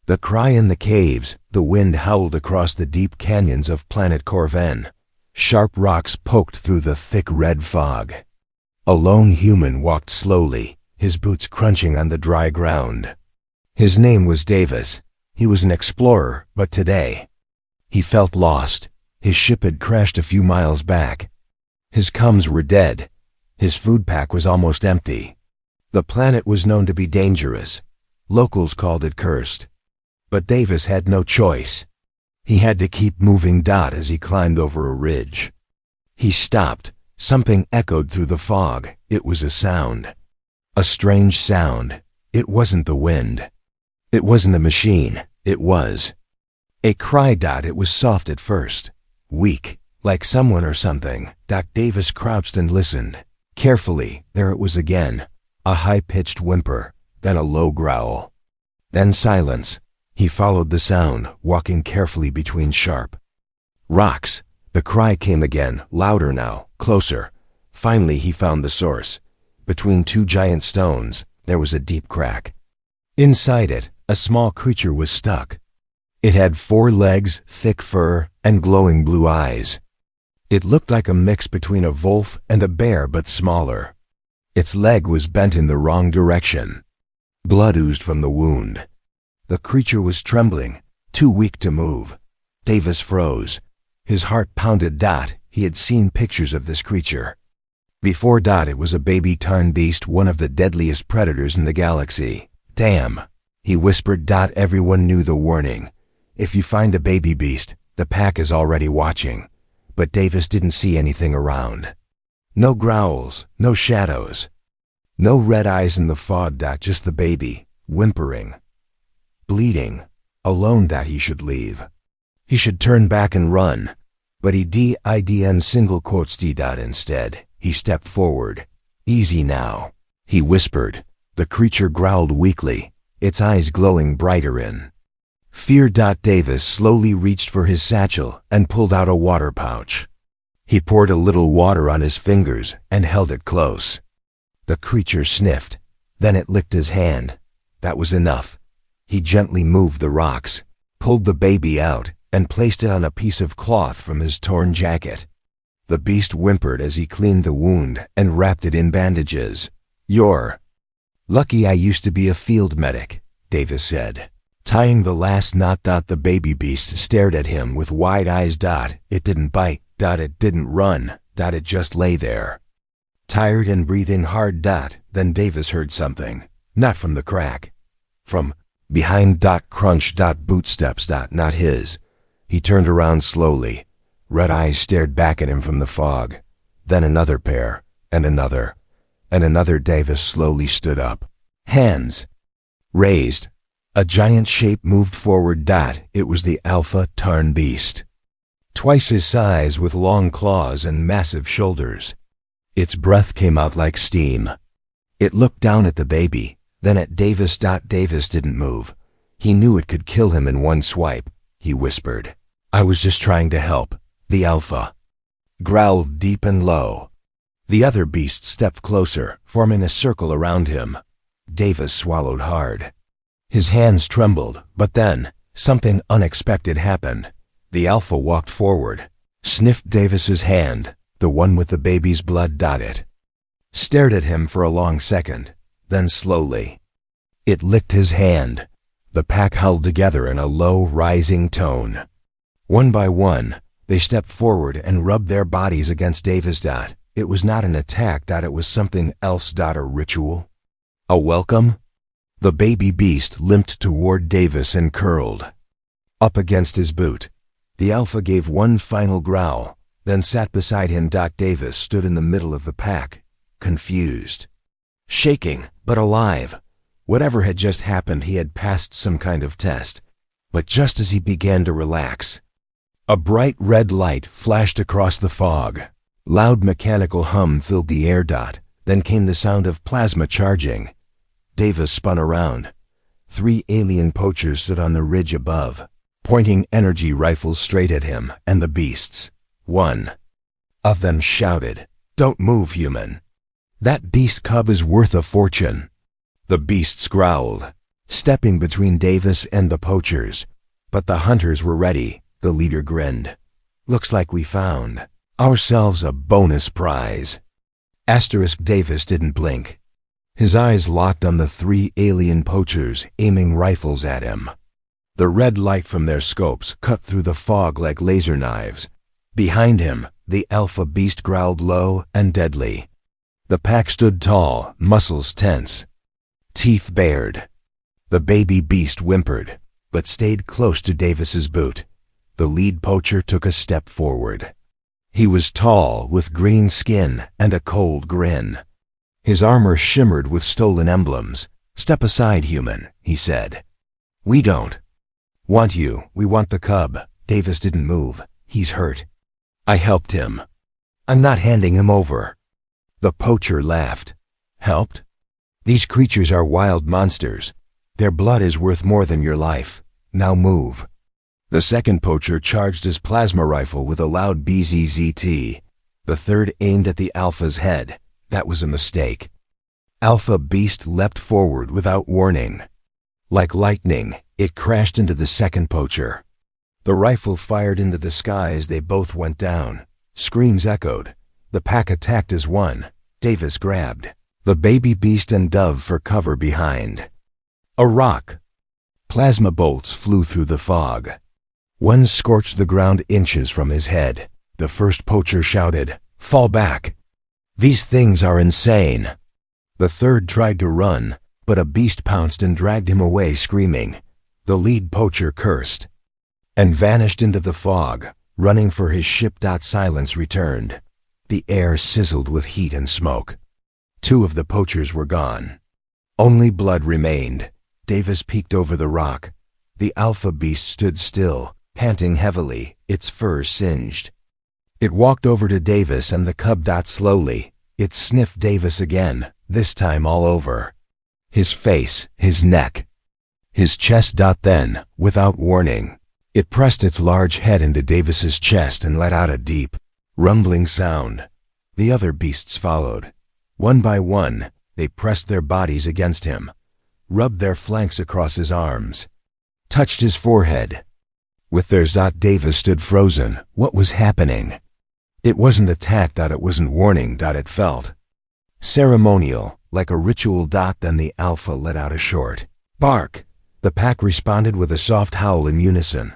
The cry in the caves, the wind howled across the deep canyons of planet Corven. Sharp rocks poked through the thick red fog. A lone human walked slowly, his boots crunching on the dry ground. His name was Davis. He was an explorer, but today he felt lost. His ship had crashed a few miles back. His comms were dead. His food pack was almost empty. The planet was known to be dangerous. Locals called it cursed. But Davis had no choice. He had to keep moving. As he climbed over a ridge, he stopped. Something echoed through the fog. It was a sound. A strange sound. It wasn't the wind. It wasn't a machine. It was a cry. It was soft at first, weak, like someone or something. Davis crouched and listened. Carefully, there it was again. A high-pitched whimper, then a low growl. Then silence. He followed the sound, walking carefully between sharp rocks. The cry came again, louder now, closer. Finally he found the source. Between two giant stones, there was a deep crack. Inside it, a small creature was stuck. It had 4 legs, thick fur, and glowing blue eyes. It looked like a mix between a wolf and a bear, but smaller. Its leg was bent in the wrong direction. Blood oozed from the wound. The creature was trembling, too weak to move. Davis froze. His heart pounded. He had seen pictures of this creature before. It was a baby tarn beast, one of the deadliest predators in the galaxy. Damn, he whispered. Everyone knew the warning. If you find a baby beast, the pack is already watching. But Davis didn't see anything around. No growls, no shadows. No red eyes in the fog. Just the baby, whimpering, bleeding, alone. He should leave. He should turn back and run. But he didn't. Single quotes d. Instead, he stepped forward. Easy now, he whispered. The creature growled weakly, its eyes glowing brighter in fear. Davis slowly reached for his satchel and pulled out a water pouch. He poured a little water on his fingers and held it close. The creature sniffed. Then it licked his hand. That was enough. He gently moved the rocks, pulled the baby out, and placed it on a piece of cloth from his torn jacket. The beast whimpered as he cleaned the wound and wrapped it in bandages. "You're lucky I used to be a field medic," Davis said, tying the last knot. The baby beast stared at him with wide eyes. It didn't bite. It didn't run. It just lay there, tired and breathing hard. Then Davis heard something, not from the crack, from behind. Crunch. Bootsteps. Not his. He turned around slowly. Red eyes stared back at him from the fog. Then another pair, and another, and another. Davis slowly stood up. Hands raised. A giant shape moved forward. It was the Alpha Tarn beast. Twice his size, with long claws and massive shoulders. Its breath came out like steam. It looked down at the baby, then at Davis. Davis didn't move. He knew it could kill him in one swipe. He whispered, "I was just trying to help." The Alpha growled deep and low. The other beast stepped closer, forming a circle around him. Davis swallowed hard. His hands trembled, but then something unexpected happened. The Alpha walked forward, sniffed Davis's hand, the one with the baby's blood. It stared at him for a long second, then slowly it licked his hand. The pack held together in a low, rising tone. One by one, they stepped forward and rubbed their bodies against Davis. It was not an attack. It was something else. A ritual? A welcome? The baby beast limped toward Davis and curled up against his boot. The Alpha gave one final growl, then sat beside him. Davis stood in the middle of the pack, confused, shaking, but alive. Whatever had just happened, he had passed some kind of test. But just as he began to relax, a bright red light flashed across the fog. Loud mechanical hum filled the air. Then came the sound of plasma charging. Davis spun around. 3 alien poachers stood on the ridge above, pointing energy rifles straight at him and the beasts. One of them shouted, "Don't move, human. That beast cub is worth a fortune." The beasts growled. stepping between Davis and the poachers. But the hunters were ready. The leader grinned. "Looks like we found ourselves a bonus prize." Davis didn't blink. His eyes locked on the 3 alien poachers aiming rifles at him. The red light from their scopes cut through the fog like laser knives. Behind him, the alpha beast growled low and deadly. The pack stood tall, muscles tense, teeth bared. The baby beast whimpered, but stayed close to Davis's boot. The lead poacher took a step forward. He was tall, with green skin and a cold grin. His armor shimmered with stolen emblems. "Step aside, human," he said. "We don't want you. We want the cub." Davis didn't move. "He's hurt. I helped him. I'm not handing him over." The poacher laughed. "Helped? These creatures are wild monsters. Their blood is worth more than your life. Now move." The second poacher charged his plasma rifle with a loud BZZT. The third aimed at the alpha's head. That was a mistake. Alpha beast leapt forward without warning. Like lightning, it crashed into the second poacher. The rifle fired into the sky as they both went down. Screams echoed. The pack attacked as one. Davis grabbed the baby beast and dove for cover behind a rock. Plasma bolts flew through the fog. One scorched the ground inches from his head. The first poacher shouted, "Fall back! These things are insane!" The third tried to run, but a beast pounced and dragged him away screaming. The lead poacher cursed and vanished into the fog, running for his ship. Silence returned. The air sizzled with heat and smoke. 2 of the poachers were gone. Only blood remained. Davis peeked over the rock. The alpha beast stood still, panting heavily, its fur singed. It walked over to Davis and the cub. Slowly, it sniffed Davis again, this time all over. His face, his neck, his chest. Then, without warning, it pressed its large head into Davis's chest and let out a deep, rumbling sound. The other beasts followed. One by one, they pressed their bodies against him, rubbed their flanks across his arms, touched his forehead. With theirs. Davis stood frozen. What was happening? It wasn't attack. It wasn't warning. It felt ceremonial, like a ritual. Then the alpha let out a short bark. The pack responded with a soft howl in unison.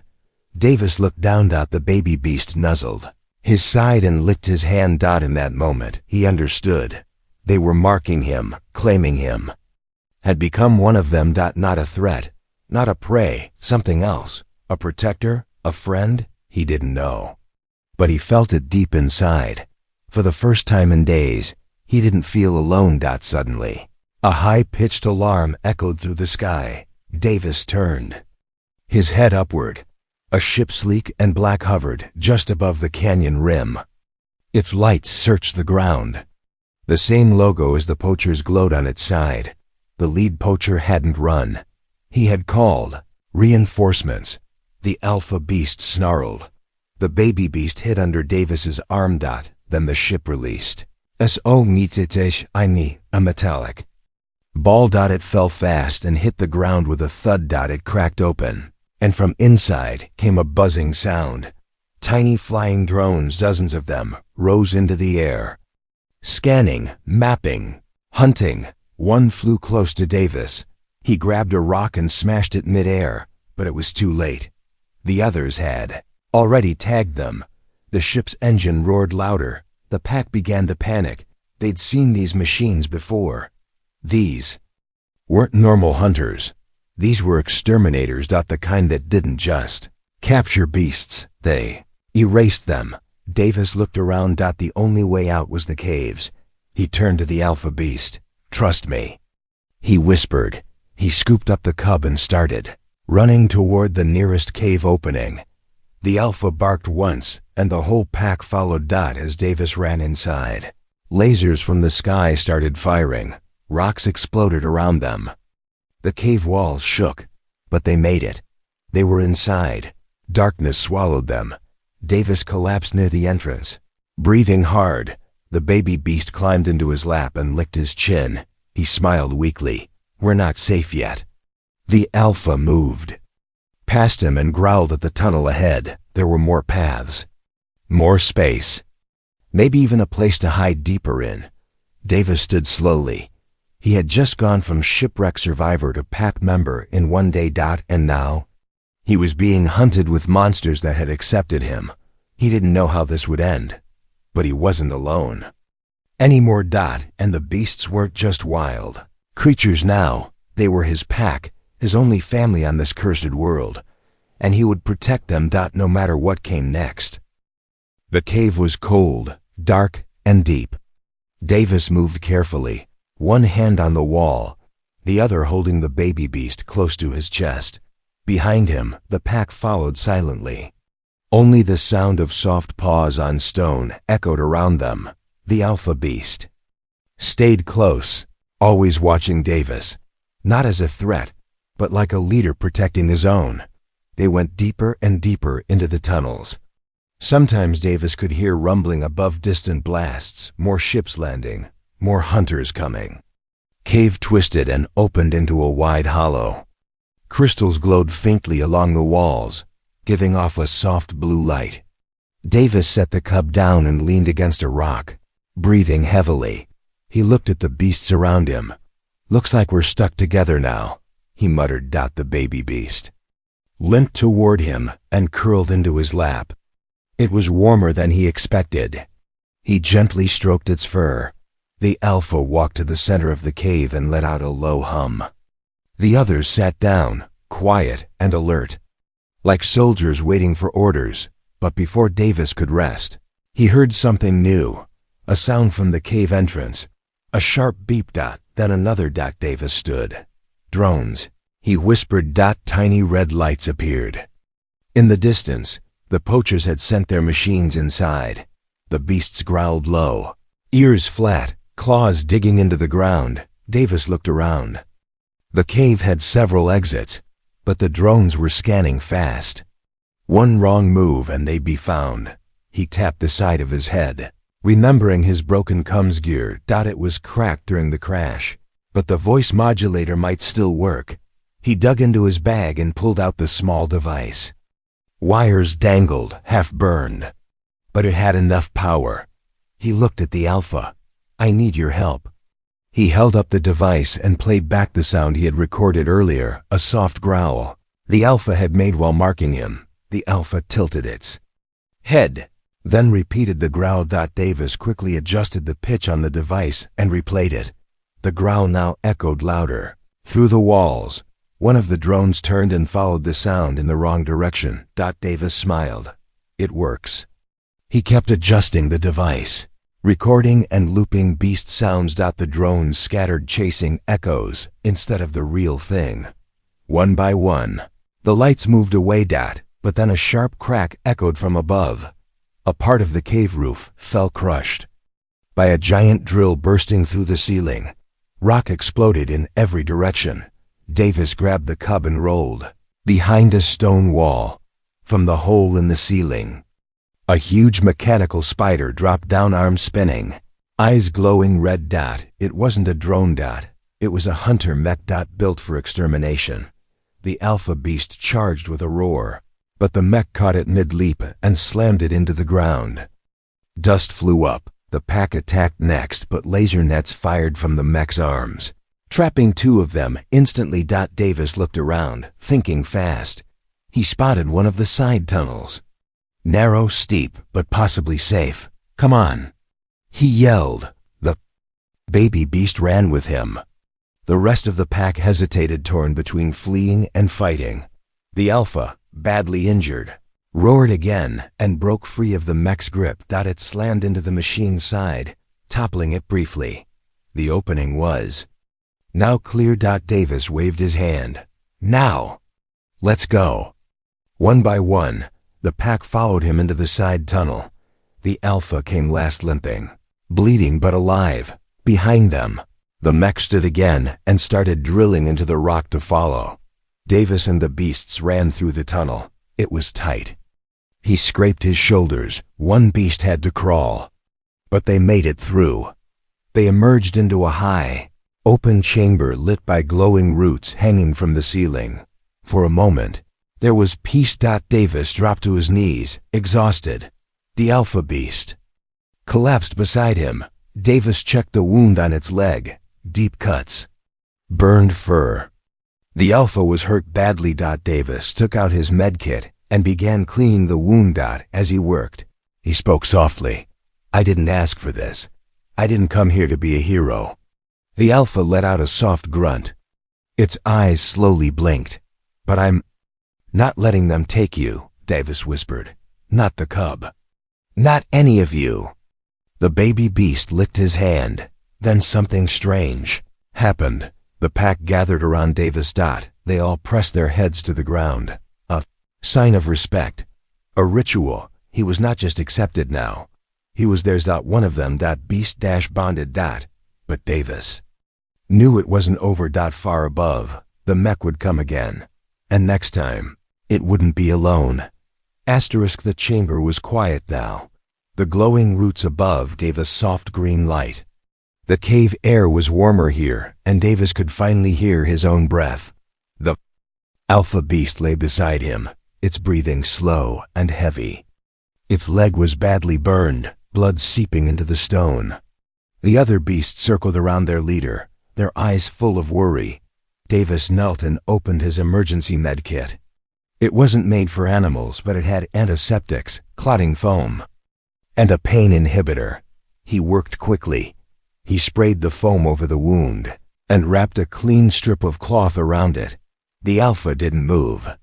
Davis looked down. The baby beast nuzzled his side and licked his hand. In that moment, he understood. They were marking him, claiming him. Had become one of them. Not a threat, not a prey, something else. A protector, a friend, he didn't know. But he felt it deep inside. For the first time in days, he didn't feel alone. Suddenly, a high-pitched alarm echoed through the sky. Davis turned, his head upward. A ship sleek and black hovered just above the canyon rim. Its lights searched the ground. The same logo as the poachers glowed on its side. The lead poacher hadn't run. He had called reinforcements. The alpha beast snarled. The baby beast hid under Davis's arm. Then the ship released. "So nitetesh ini," a metallic ball. It fell fast and hit the ground with a thud. It cracked open, and from inside came a buzzing sound. Tiny flying drones, dozens of them, rose into the air. Scanning, mapping, hunting. One flew close to Davis. He grabbed a rock and smashed it mid-air, but it was too late. The others had already tagged them. The ship's engine roared louder. The pack began to panic. They'd seen these machines before. These weren't normal hunters. These were exterminators. The kind that didn't just capture beasts. They erased them. Davis looked around. The only way out was the caves. He turned to the alpha beast. "Trust me," he whispered. He scooped up the cub and started running toward the nearest cave opening. The alpha barked once, and the whole pack followed. As Davis ran inside, lasers from the sky started firing. Rocks exploded around them. The cave walls shook, but they made it. They were inside. Darkness swallowed them. Davis collapsed near the entrance, breathing hard. The baby beast climbed into his lap and licked his chin. He smiled weakly. "We're not safe yet." The Alpha moved. Past him and growled at the tunnel ahead. There were more paths. More space. Maybe even a place to hide deeper in. Davis stood slowly. He had just gone from shipwreck survivor to pack member in one day. And now? He was being hunted with monsters that had accepted him. He didn't know how this would end. But he wasn't alone. Anymore. And the beasts weren't just wild creatures now. They were his pack, his only family on this cursed world. And he would protect them. No matter what came next. The cave was cold, dark, and deep. Davis moved carefully, one hand on the wall, the other holding the baby beast close to his chest. Behind him, the pack followed silently. Only the sound of soft paws on stone echoed around them. The Alpha beast stayed close, always watching Davis, not as a threat, but like a leader protecting his own. They went deeper and deeper into the tunnels. Sometimes Davis could hear rumbling above distant blasts, more ships landing, more hunters coming. Cave twisted and opened into a wide hollow. Crystals glowed faintly along the walls, giving off a soft blue light. Davis set the cub down and leaned against a rock, breathing heavily. He looked at the beasts around him. "Looks like we're stuck together now," he muttered. The baby beast limped toward him and curled into his lap. It was warmer than he expected. He gently stroked its fur. The Alpha walked to the center of the cave and let out a low hum. The others sat down, quiet and alert, like soldiers waiting for orders. But before Davis could rest, he heard something new, a sound from the cave entrance, a sharp beep. Then another. Davis stood. Drones, he whispered. Tiny red lights appeared. In the distance, the poachers had sent their machines inside. The beasts growled low, ears flat, claws digging into the ground. Davis looked around. The cave had several exits, but the drones were scanning fast. One wrong move and they'd be found. He tapped the side of his head, remembering his broken comms gear. It was cracked during the crash, but the voice modulator might still work. He dug into his bag and pulled out the small device. Wires dangled, half burned, but it had enough power. He looked at the Alpha. "I need your help." He held up the device and played back the sound he had recorded earlier, a soft growl the Alpha had made while marking him. The Alpha tilted its head, then repeated the growl. Davis quickly adjusted the pitch on the device and replayed it. The growl now echoed louder. Through the walls, one of the drones turned and followed the sound in the wrong direction. Davis smiled. "It works." He kept adjusting the device, recording and looping beast sounds. The drones scattered, chasing echoes instead of the real thing. One by one, the lights moved away. But then a sharp crack echoed from above. A part of the cave roof fell, crushed by a giant drill bursting through the ceiling. Rock exploded in every direction. Davis grabbed the cub and rolled behind a stone wall. From the hole in the ceiling, a huge mechanical spider dropped down, arms spinning, eyes glowing red. It wasn't a drone. It was a hunter mech. Built for extermination. The Alpha beast charged with a roar, but the mech caught it mid-leap and slammed it into the ground. Dust flew up. The pack attacked next, but laser nets fired from the mech's arms, trapping two of them instantly. Davis looked around, thinking fast. He spotted one of the side tunnels. Narrow, steep, but possibly safe. "Come on," he yelled. The baby beast ran with him. The rest of the pack hesitated, torn between fleeing and fighting. The Alpha, badly injured, roared again and broke free of the mech's grip. It slammed into the machine's side, toppling it briefly. The opening was now clear. Davis waved his hand. "Now, let's go." One by one, the pack followed him into the side tunnel. The Alpha came last, limping, bleeding but alive. Behind them, the mech stood again and started drilling into the rock to follow. Davis and the beasts ran through the tunnel. It was tight. He scraped his shoulders. One beast had to crawl, but they made it through. They emerged into a high, Open chamber lit by glowing roots hanging from the ceiling. For a moment, there was peace. Davis dropped to his knees, exhausted. The alpha beast collapsed beside him. Davis checked the wound on its leg. Deep cuts. Burned fur. The alpha was hurt badly. Davis took out his medkit and began cleaning the wound. As he worked, he spoke softly. "I didn't ask for this. I didn't come here to be a hero." The alpha let out a soft grunt. Its eyes slowly blinked. "But I'm not letting them take you," Davis whispered. "Not the cub. Not any of you." The baby beast licked his hand. Then something strange happened. The pack gathered around Davis. They all pressed their heads to the ground. A sign of respect. A ritual. He was not just accepted now. He was theirs. One of them beast-bonded. But Davis knew it wasn't over. Far above, the mech would come again. And next time, it wouldn't be alone. The chamber was quiet now. The glowing roots above gave a soft green light. The cave air was warmer here, and Davis could finally hear his own breath. The alpha beast lay beside him, its breathing slow and heavy. Its leg was badly burned, blood seeping into the stone. The other beasts circled around their leader, their eyes full of worry. Davis knelt and opened his emergency med kit. It wasn't made for animals, but it had antiseptics, clotting foam, and a pain inhibitor. He worked quickly. He sprayed the foam over the wound and wrapped a clean strip of cloth around it. The alpha didn't move.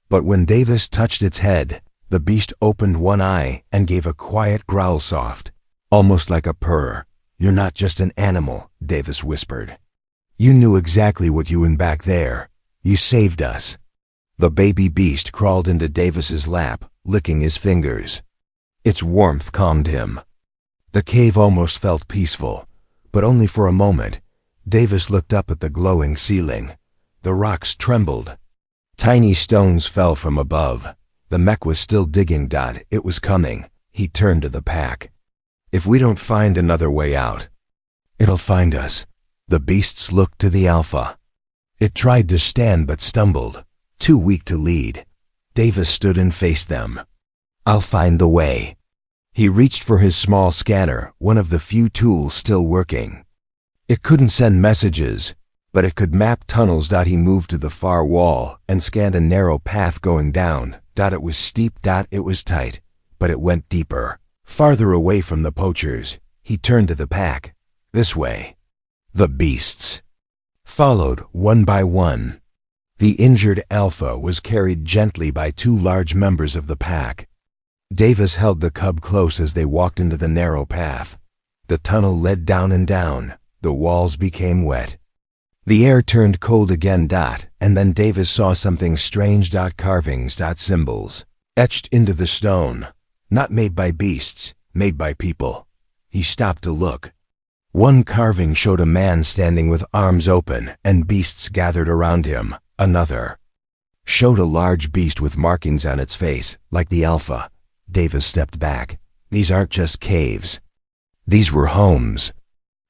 But when Davis touched its head, the beast opened one eye and gave a quiet growl, soft, almost like a purr. "You're not just an animal," Davis whispered. "You knew exactly what you were back there. You saved us." The baby beast crawled into Davis's lap, licking his fingers. Its warmth calmed him. The cave almost felt peaceful, but only for a moment. Davis looked up at the glowing ceiling. The rocks trembled. Tiny stones fell from above. The mech was still digging. It was coming. He turned to the pack. "If we don't find another way out, it'll find us." The beasts looked to the alpha. It tried to stand but stumbled, too weak to lead. Davis stood and faced them. "I'll find the way." He reached for his small scanner, one of the few tools still working. It couldn't send messages, but it could map tunnels. He moved to the far wall and scanned a narrow path going down. It was steep. It was tight, but it went deeper, farther away from the poachers. He turned to the pack. "This way." The beasts followed one by one. The injured alpha was carried gently by two large members of the pack. Davis held the cub close as they walked into the narrow path. The tunnel led down and down. The walls became wet. The air turned cold again. And then Davis saw something strange. Carvings. Symbols etched into the stone. Not made by beasts, made by people. He stopped to look. One carving showed a man standing with arms open and beasts gathered around him. Another showed a large beast with markings on its face, like the alpha. Davis stepped back. These aren't just caves. These were homes.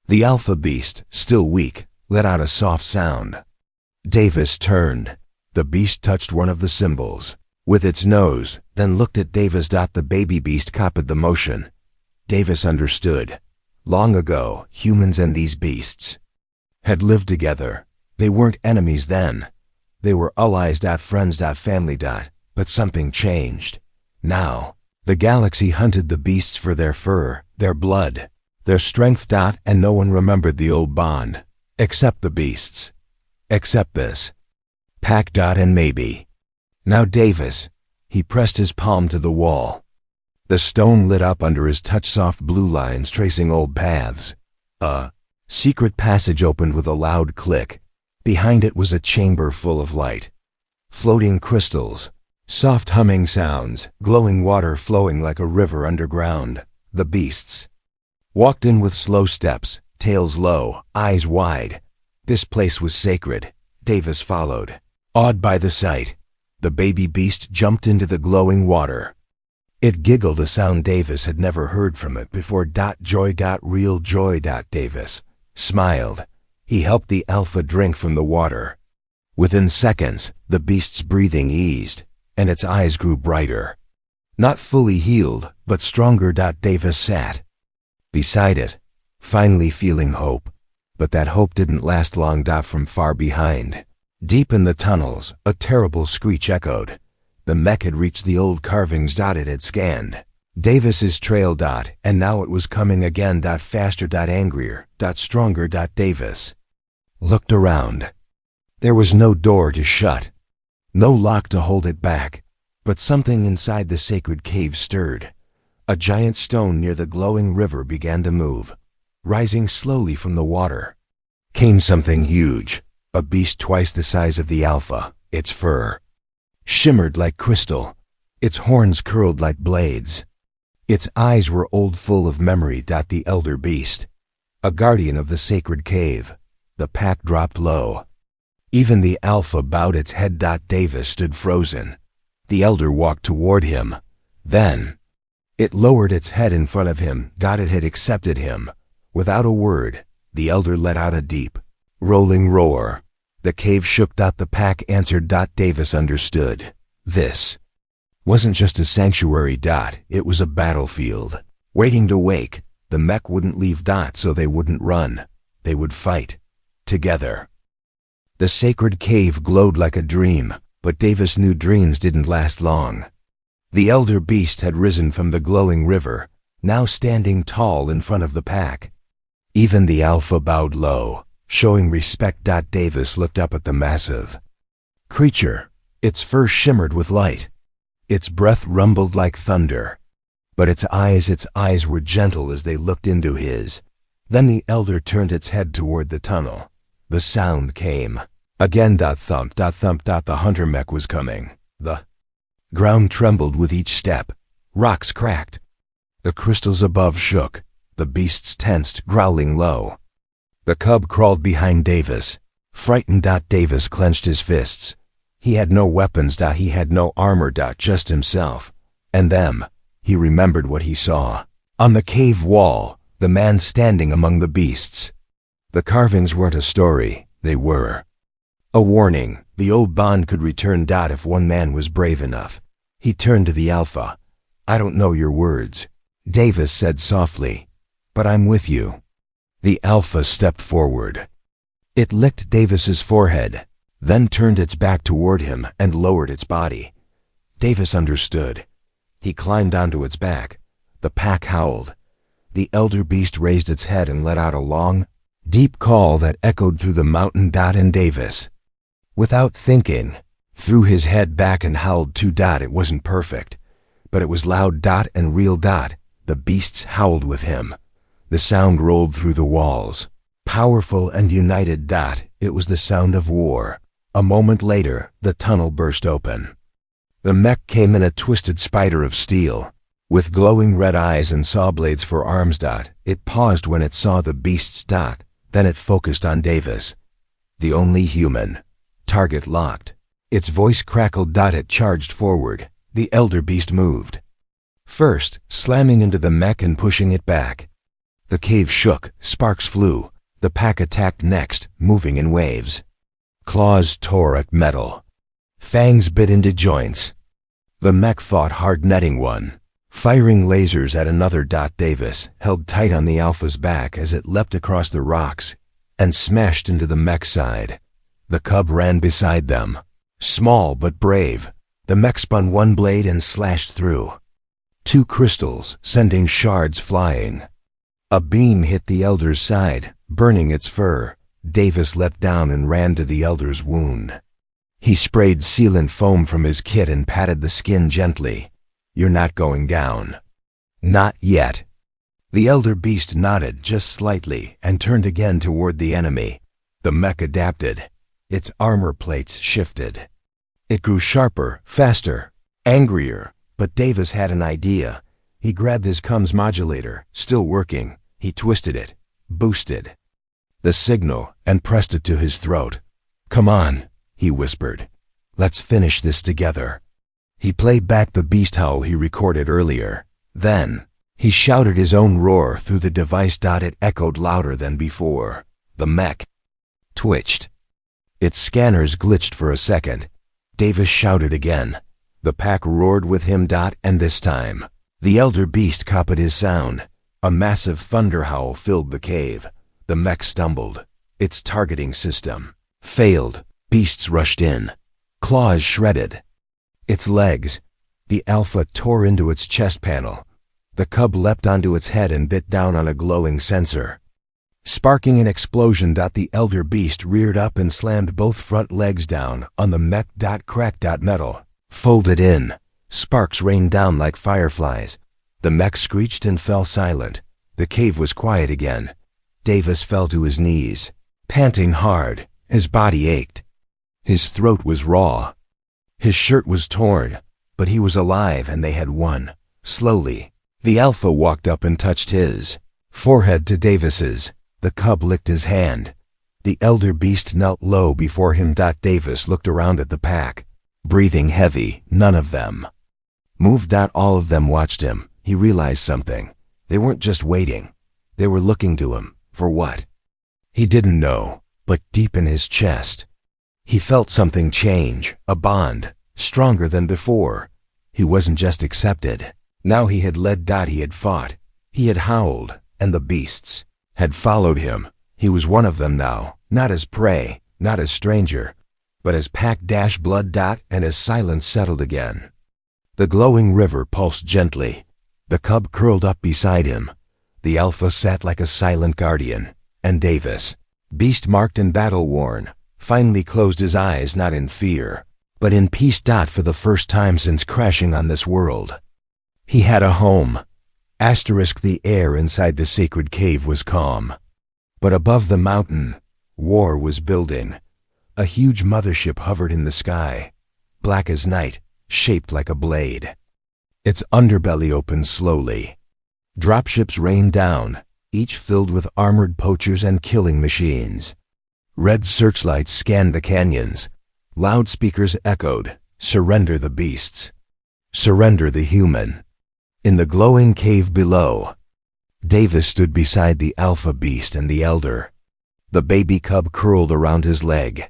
The alpha beast, still weak, let out a soft sound. Davis turned. The beast touched one of the symbols with its nose, then looked at Davis. The baby beast copied the motion. Davis understood. Long ago, humans and these beasts had lived together. They weren't enemies then. They were allies. Friends. Family. But something changed. Now, the galaxy hunted the beasts for their fur, their blood, their strength. And no one remembered the old bond. Except the beasts. Except this pack. And maybe. Now Davis. He pressed his palm to the wall. The stone lit up under his touch, soft blue lines tracing old paths. A secret passage opened with a loud click. Behind it was a chamber full of light. Floating crystals, soft humming sounds, glowing water flowing like a river underground. The beasts walked in with slow steps, tails low, eyes wide. This place was sacred. Davis followed, awed by the sight. The baby beast jumped into the glowing water. It giggled, a sound Davis had never heard from it before. Joy. Real joy. Davis smiled. He helped the Alpha drink from the water. Within seconds, the beast's breathing eased, and its eyes grew brighter. Not fully healed, but stronger. Davis sat beside it, finally feeling hope. But that hope didn't last long. From far behind, deep in the tunnels, a terrible screech echoed. The mech had reached the old carvings. It had scanned Davis's trail. And now it was coming again. Faster. Angrier. Stronger. Davis looked around. There was no door to shut, no lock to hold it back, but something inside the sacred cave stirred. A giant stone near the glowing river began to move. Rising slowly from the water came something huge, a beast twice the size of the Alpha. Its fur shimmered like crystal, its horns curled like blades. Its eyes were old, full of memory. The elder beast, a guardian of the sacred cave. The pack dropped low. Even the Alpha bowed its head. Davis stood frozen. The elder walked toward him. Then it lowered its head in front of him. It had accepted him. Without a word, the elder let out a deep, rolling roar. The cave shook. The pack answered. Davis understood. This wasn't just a sanctuary. It was a battlefield, waiting to wake. The mech wouldn't leave. So they wouldn't run. They would fight together. The sacred cave glowed like a dream, but Davis knew dreams didn't last long. The elder beast had risen from the glowing river, now standing tall in front of the pack. Even the Alpha bowed low, showing respect. Davis looked up at the massive creature. Its fur shimmered with light. Its breath rumbled like thunder. But its eyes were gentle as they looked into his. Then the elder turned its head toward the tunnel. The sound came. Again. Thump. The hunter mech was coming. The ground trembled with each step. Rocks cracked. The crystals above shook. The beasts tensed, growling low. The cub crawled behind Davis. Frightened. Davis clenched his fists. He had no weapons. He had no armor. Just himself. And them. He remembered what he saw. On the cave wall, the man standing among the beasts. The carvings weren't a story, they were a warning. The old bond could return. If one man was brave enough. He turned to the Alpha. I don't know your words, Davis said softly, but I'm with you. The Alpha stepped forward. It licked Davis's forehead, then turned its back toward him and lowered its body. Davis understood. He climbed onto its back. The pack howled. The elder beast raised its head and let out a long, deep call that echoed through the mountain. And Davis, without thinking, threw his head back and howled too. It wasn't perfect, but it was loud. And real. The beasts howled with him. The sound rolled through the walls, powerful and united. It was the sound of war. A moment later, the tunnel burst open. The mech came in a twisted spider of steel, with glowing red eyes and saw blades for arms. It paused when it saw the beasts. Then it focused on Davis, the only human. Target locked. Its voice crackled. It charged forward. The elder beast moved. First, slamming into the mech and pushing it back. The cave shook, sparks flew. The pack attacked next, moving in waves. Claws tore at metal. Fangs bit into joints. The mech fought hard, netting one, firing lasers at another. Davis held tight on the Alpha's back as it leapt across the rocks and smashed into the mech's side. The cub ran beside them. Small but brave, the mech spun one blade and slashed through 2 crystals, sending shards flying. A beam hit the elder's side, burning its fur. Davis leapt down and ran to the elder's wound. He sprayed sealant foam from his kit and patted the skin gently. You're not going down. Not yet. The elder beast nodded just slightly and turned again toward the enemy. The mech adapted. Its armor plates shifted. It grew sharper, faster, angrier, but Davis had an idea. He grabbed his comms modulator, still working. He twisted it, boosted the signal, and pressed it to his throat. Come on, he whispered. Let's finish this together. He played back the beast howl he recorded earlier. Then, he shouted his own roar through the device. It echoed louder than before. The mech twitched. Its scanners glitched for a second. Davis shouted again. The pack roared with him. And this time, the elder beast copied his sound. A massive thunder howl filled the cave. The mech stumbled. Its targeting system failed. Beasts rushed in. Claws shredded. Its legs. The alpha tore into its chest panel. The cub leapt onto its head and bit down on a glowing sensor. Sparking an explosion. The elder beast reared up and slammed both front legs down on the mech. Crack. Metal folded in. Sparks rained down like fireflies. The mech screeched and fell silent. The cave was quiet again. Davis fell to his knees, panting hard. His body ached. His throat was raw. His shirt was torn, but he was alive and they had won. Slowly, the alpha walked up and touched his forehead to Davis's. The cub licked his hand. The elder beast knelt low before him. Davis looked around at the pack, breathing heavy. None of them moved. All of them watched him. He realized something. They weren't just waiting. They were looking to him. For what? He didn't know, but deep in his chest, he felt something change, a bond, stronger than before. He wasn't just accepted. Now he had led. He had fought. He had howled, and the beasts had followed him. He was one of them now, not as prey, not as stranger, but as pack. Blood. And as silence settled again, the glowing river pulsed gently. The cub curled up beside him. The alpha sat like a silent guardian, and Davis, beast-marked and battle-worn, finally closed his eyes, not in fear, but in peace. For the first time since crashing on this world, he had a home. The air inside the sacred cave was calm. But above the mountain, war was building. A huge mothership hovered in the sky, black as night, shaped like a blade. Its underbelly opened slowly. Dropships rained down, each filled with armored poachers and killing machines. Red searchlights scanned the canyons. Loudspeakers echoed, "Surrender the beasts. Surrender the human." In the glowing cave below, Davis stood beside the alpha beast and the elder. The baby cub curled around his leg.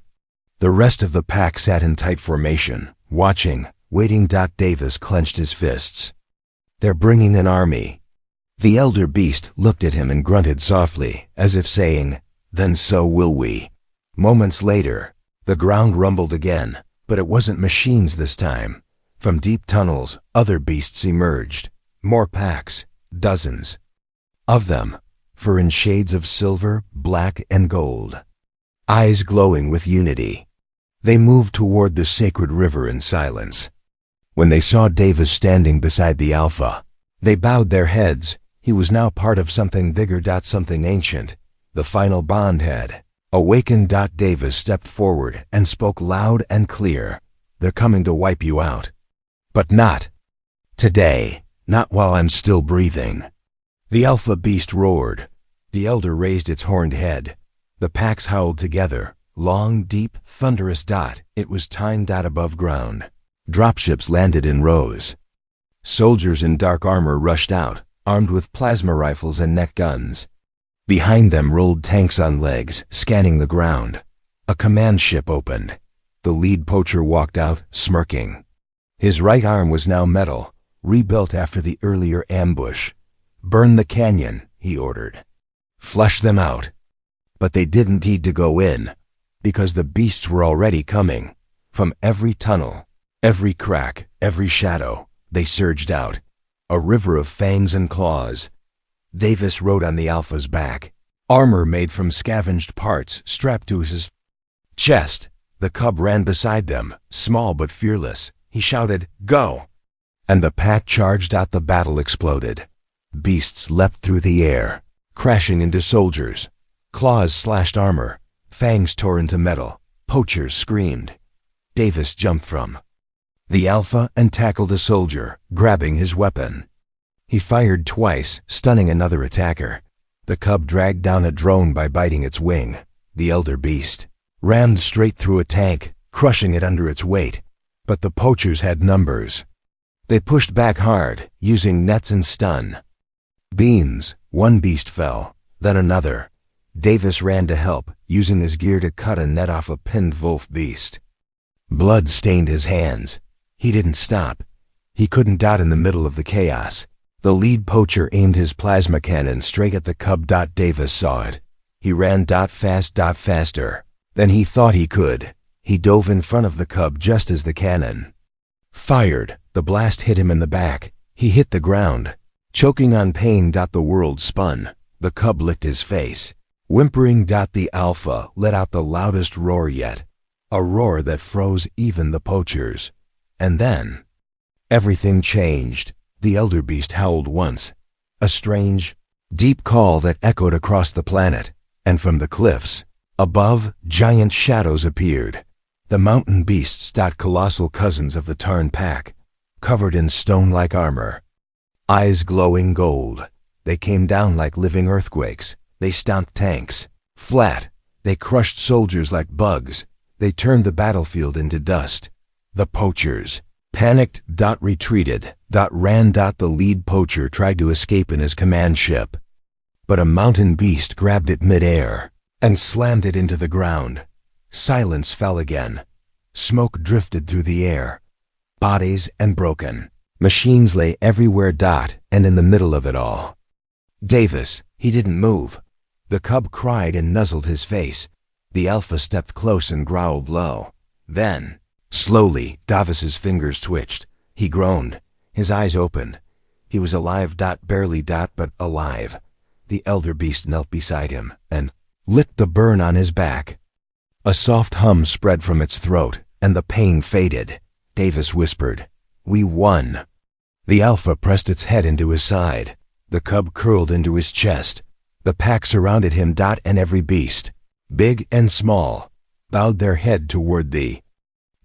The rest of the pack sat in tight formation, watching, waiting. Davis clenched his fists. "They're bringing an army." The elder beast looked at him and grunted softly, as if saying, "Then so will we." Moments later, the ground rumbled again, but it wasn't machines this time. From deep tunnels, other beasts emerged. More packs, dozens of them, fur in shades of silver, black, and gold. Eyes glowing with unity. They moved toward the sacred river in silence. When they saw Davis standing beside the alpha, they bowed their heads. He was now part of something bigger. Something ancient. The final bond had awakened. Davis stepped forward and spoke loud and clear. "They're coming to wipe you out. But not today. Not while I'm still breathing." The alpha beast roared. The elder raised its horned head. The packs howled together. Long, deep, thunderous. It was time. Above ground, dropships landed in rows. Soldiers in dark armor rushed out, armed with plasma rifles and net guns. Behind them rolled tanks on legs, scanning the ground. A command ship opened. The lead poacher walked out, smirking. His right arm was now metal, rebuilt after the earlier ambush. "Burn the canyon," he ordered. "Flush them out." But they didn't need to go in, because the beasts were already coming. From every tunnel, every crack, every shadow, they surged out. A river of fangs and claws. Davis rode on the alpha's back. Armor made from scavenged parts strapped to his chest. The cub ran beside them, small but fearless. He shouted, "Go!" And the pack charged out. The battle exploded. Beasts leapt through the air, crashing into soldiers. Claws slashed armor. Fangs tore into metal. Poachers screamed. Davis jumped from the alpha and tackled a soldier, grabbing his weapon. He fired twice, stunning another attacker. The cub dragged down a drone by biting its wing. The elder beast rammed straight through a tank, crushing it under its weight. But the poachers had numbers. They pushed back hard, using nets and stun beams. One beast fell, then another. Davis ran to help, using his gear to cut a net off a pinned wolf beast. Blood stained his hands. He didn't stop. He couldn't dot in the middle of the chaos. The lead poacher aimed his plasma cannon straight at the cub. Davis saw it. He ran faster. Then he thought he could. He dove in front of the cub just as the cannon fired. The blast hit him in the back. He hit the ground. Choking on pain. The world spun. The cub licked his face. Whimpering. The alpha let out the loudest roar yet. A roar that froze even the poachers. And then everything changed. The elder beast howled once. A strange, deep call that echoed across the planet. And from the cliffs above, giant shadows appeared. The mountain beasts. Colossal cousins of the Tarn pack, covered in stone-like armor. Eyes glowing gold. They came down like living earthquakes. They stomped tanks flat. They crushed soldiers like bugs. They turned the battlefield into dust. The poachers panicked. Retreated. Ran. The lead poacher tried to escape in his command ship, but a mountain beast grabbed it mid-air and slammed it into the ground. Silence fell again. Smoke drifted through the air. Bodies and broken machines lay everywhere. And in the middle of it all, Davis, he didn't move. The cub cried and nuzzled his face. The alpha stepped close and growled low. Then, slowly, Davis's fingers twitched. He groaned. His eyes opened. He was alive. Barely. But alive. The elder beast knelt beside him and licked the burn on his back. A soft hum spread from its throat, and the pain faded. Davis whispered, "We won." The alpha pressed its head into his side. The cub curled into his chest. The pack surrounded him. And every beast, big and small, bowed their head toward the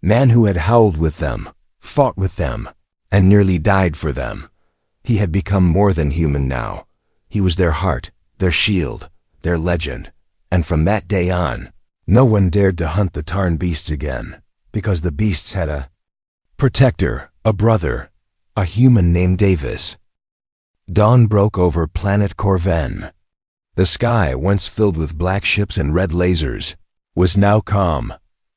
man who had howled with them, fought with them, and nearly died for them. He had become more than human now. He was their heart, their shield, their legend. And from that day on, no one dared to hunt the Tarn beasts again, because the beasts had a protector, a brother, a human named Davis. Dawn broke over planet Corven. The sky, once filled with black ships and red lasers, was now calm,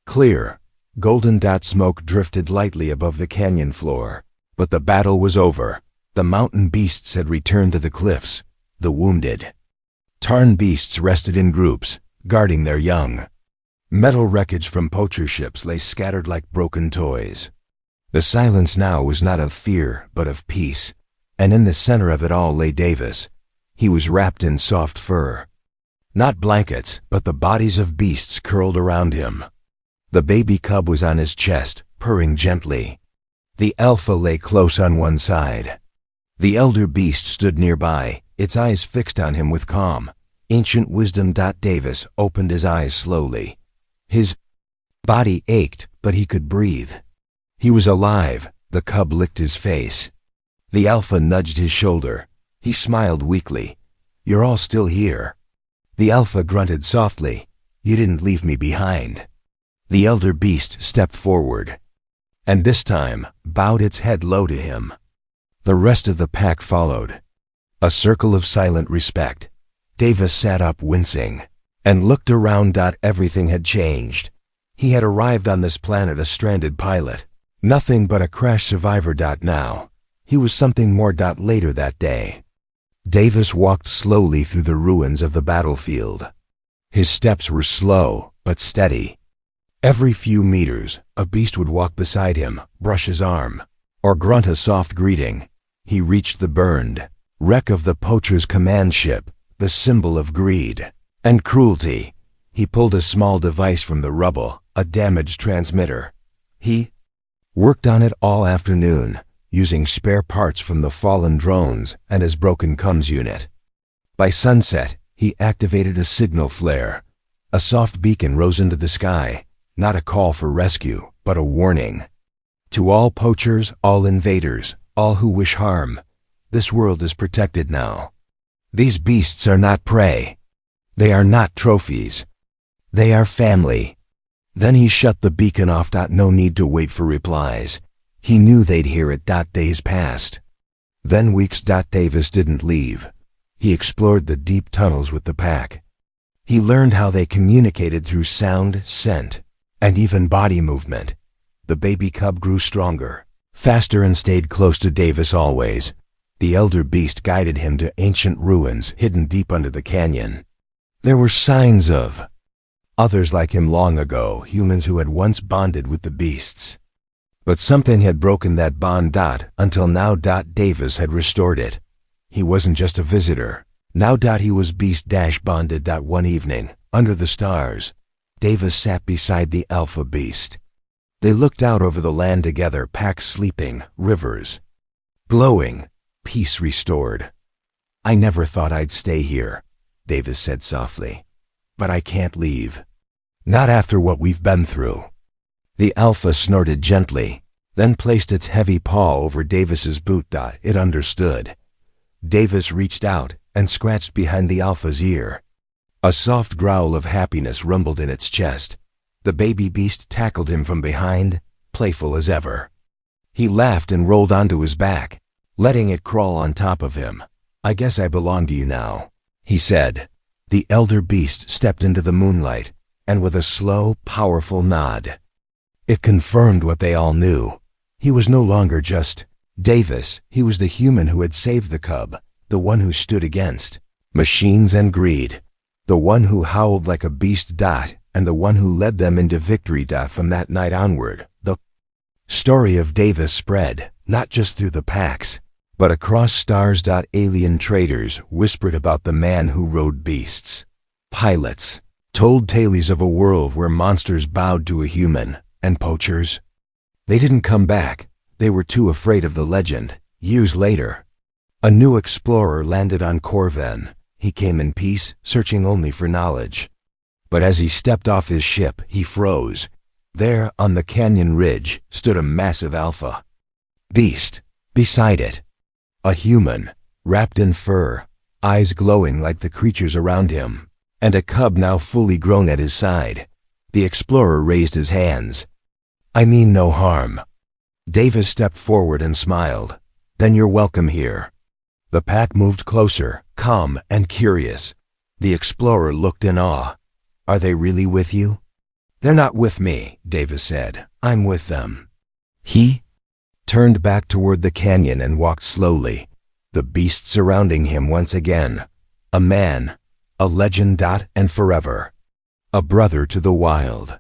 clear. Golden. Smoke drifted lightly above the canyon floor. But the battle was over. The mountain beasts had returned to the cliffs. The wounded Tarn beasts rested in groups, guarding their young. Metal wreckage from poacher ships lay scattered like broken toys. The silence now was not of fear, but of peace. And in the center of it all lay Davis. He was wrapped in soft fur. Not blankets, but the bodies of beasts curled around him. The baby cub was on his chest, purring gently. The alpha lay close on one side. The elder beast stood nearby, its eyes fixed on him with calm, ancient wisdom. Davis opened his eyes slowly. His body ached, but he could breathe. He was alive. The cub licked his face. The alpha nudged his shoulder. He smiled weakly. "You're all still here." The alpha grunted softly. "You didn't leave me behind." The elder beast stepped forward, and this time bowed its head low to him. The rest of the pack followed. A circle of silent respect. Davis sat up wincing and looked around. Everything had changed. He had arrived on this planet a stranded pilot. Nothing but a crash survivor. Now, he was something more. Later that day, Davis walked slowly through the ruins of the battlefield. His steps were slow but steady. Every few meters, a beast would walk beside him, brush his arm, or grunt a soft greeting. He reached the burned wreck of the poacher's command ship, the symbol of greed and cruelty. He pulled a small device from the rubble, a damaged transmitter. He worked on it all afternoon, using spare parts from the fallen drones and his broken comms unit. By sunset, he activated a signal flare. A soft beacon rose into the sky, not a call for rescue, but a warning. To all poachers, all invaders, all who wish harm, this world is protected now. These beasts are not prey. They are not trophies. They are family. Then he shut the beacon off. No need to wait for replies. He knew they'd hear it. Days passed. Then weeks. Davis didn't leave. He explored the deep tunnels with the pack. He learned how they communicated through sound, scent, and even body movement. The baby cub grew stronger, faster, and stayed close to Davis always. The elder beast guided him to ancient ruins hidden deep under the canyon. There were signs of others like him long ago, humans who had once bonded with the beasts. But something had broken that bond. Until now. Davis had restored it. He wasn't just a visitor. Now. He was beast-bonded. One evening, under the stars, Davis sat beside the alpha beast. They looked out over the land together, packs sleeping, rivers glowing, peace restored. "I never thought I'd stay here," Davis said softly. "But I can't leave. Not after what we've been through." The alpha snorted gently, then placed its heavy paw over Davis's boot. It understood. Davis reached out and scratched behind the alpha's ear. A soft growl of happiness rumbled in its chest. The baby beast tackled him from behind, playful as ever. He laughed and rolled onto his back, letting it crawl on top of him. "I guess I belong to you now," he said. The elder beast stepped into the moonlight, and with a slow, powerful nod, it confirmed what they all knew. He was no longer just Davis. He was the human who had saved the cub, the one who stood against machines and greed, the one who howled like a beast. And the one who led them into victory. From that night onward, the story of Davis spread, not just through the packs, but across stars. Alien traders whispered about the man who rode beasts. Pilots told tales of a world where monsters bowed to a human, and poachers, they didn't come back. They were too afraid of the legend. Years later, a new explorer landed on Corven. He came in peace, searching only for knowledge. But as he stepped off his ship, he froze. There, on the canyon ridge, stood a massive alpha beast. Beside it, a human, wrapped in fur, eyes glowing like the creatures around him, and a cub now fully grown at his side. The explorer raised his hands. "I mean no harm." Davis stepped forward and smiled. "Then you're welcome here." The pack moved closer, calm and curious. The explorer looked in awe. "Are they really with you?" "They're not with me," Davis said. "I'm with them." He turned back toward the canyon and walked slowly, the beast surrounding him once again. A man, a legend. And forever, a brother to the wild.